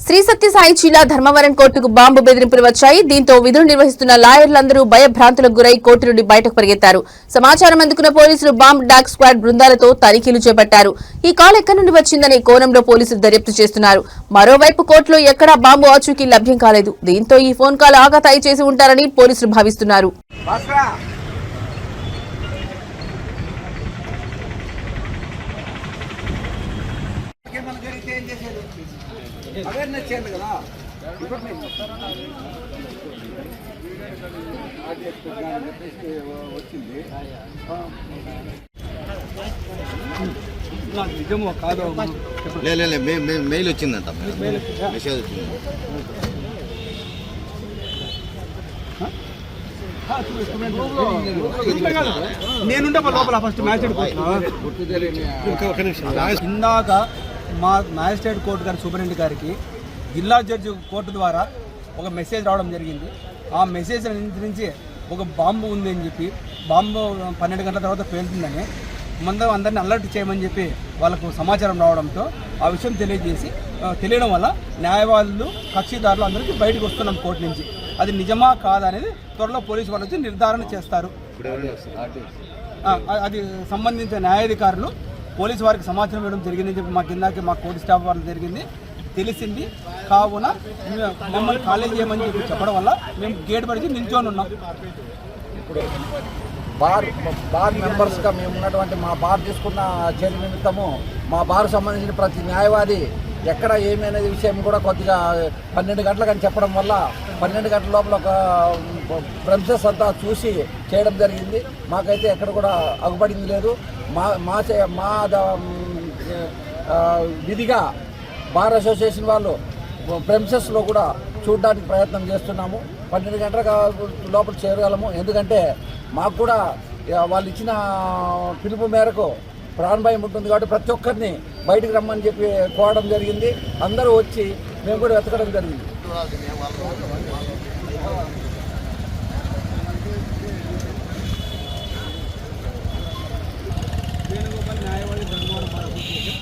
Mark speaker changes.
Speaker 1: శ్రీ సత్య సాయి జిల్లా ధర్మవరం కోర్టుకు బాంబు బెదిరింపులు వచ్చాయి. దీంతో విధులు నిర్వహిస్తున్న లాయర్లందరూ భయభ్రాంతులకు గురై కోర్టు నుండి బయటకు పరిగెత్తారు. సమాచారం అందుకున్న పోలీసులు బాంబ్ డాగ్ స్క్వాడ్ బృందాలతో తనిఖీలు చేపట్టారు. ఈ కాల్ ఎక్కడి నుండి వచ్చిందనే కోణంలో పోలీసులు దర్యాప్తు చేస్తున్నారు. మరోవైపు కోర్టులో ఎక్కడా బాంబు ఆచూకీ లభ్యం కాలేదు. దీంతో ఈ ఫోన్ కాల్ ఆఘాతాయి చేసి ఉంటారని పోలీసులు భావిస్తున్నారు.
Speaker 2: అవేర్నెస్ చేయండి కదా. వచ్చింది నిజమో కాదో
Speaker 3: మెయిల్ వచ్చిందంట, మెసేజ్ వచ్చింది.
Speaker 2: నేనుండే లోపల ఫస్ట్ మ్యాచ్ ఇందాక మా మ్యాజిస్ట్రేట్ కోర్టు గారి సూపరింటెండెంట్ గారికి జిల్లా జడ్జి కోర్టు ద్వారా ఒక మెసేజ్ రావడం జరిగింది. ఆ మెసేజ్ నుంచి ఒక బాంబు ఉంది అని చెప్పి, బాంబు 12 గంటల తర్వాత పేలుతుందని ముందు అందరినీ అలర్ట్ చేయమని చెప్పి వాళ్ళకు సమాచారం రావడంతో ఆ విషయం తెలియడం వల్ల న్యాయవాదులు కక్షిదారులు అందరికీ బయటకు వస్తున్నాం కోర్టు నుంచి. అది నిజమా కాదా అనేది త్వరలో పోలీసు వాళ్ళు వచ్చి నిర్ధారణ చేస్తారు. అది సంబంధించిన న్యాయాధికారులు పోలీసు వారికి సమాచారం ఇవ్వడం జరిగిందని చెప్పి మా కిందకి మా కోర్టు స్టాఫ్ వాళ్ళు తెలిసింది. కావున మమ్మల్ని కాలేజ్ చేయమని చెప్పి చెప్పడం వల్ల మేము గేట్ పడిచి నిల్చొని ఉన్నాం.
Speaker 4: ఇప్పుడు బార్ మెంబర్స్గా మేము ఉన్నటువంటి మా బార్ తీసుకున్న చర్య నిమిత్తము మా బార్ సంబంధించిన ప్రతి న్యాయవాది ఎక్కడ ఏమి అనేది విషయం కూడా కొద్దిగా 12 గంటలకు చెప్పడం వల్ల 12 గంటల లోపల ఒక ప్రెమిసెస్ అంతా చూసి చేయడం జరిగింది. మాకైతే ఎక్కడ కూడా అగుపడింది లేదు. మా విధిగా బార్ అసోసియేషన్ వాళ్ళు ప్రెమిసెస్లో కూడా చూడడానికి ప్రయత్నం చేస్తున్నాము. 12 గంటల లోపల చేరగలము. ఎందుకంటే మాకు కూడా వాళ్ళు ఇచ్చిన పిలుపు మేరకు ప్రాణభయం ఉంటుంది కాబట్టి ప్రతి ఒక్కరిని బయటకు రమ్మని చెప్పి కోరడం జరిగింది. అందరూ వచ్చి మేము కూడా వెతకడం జరిగింది.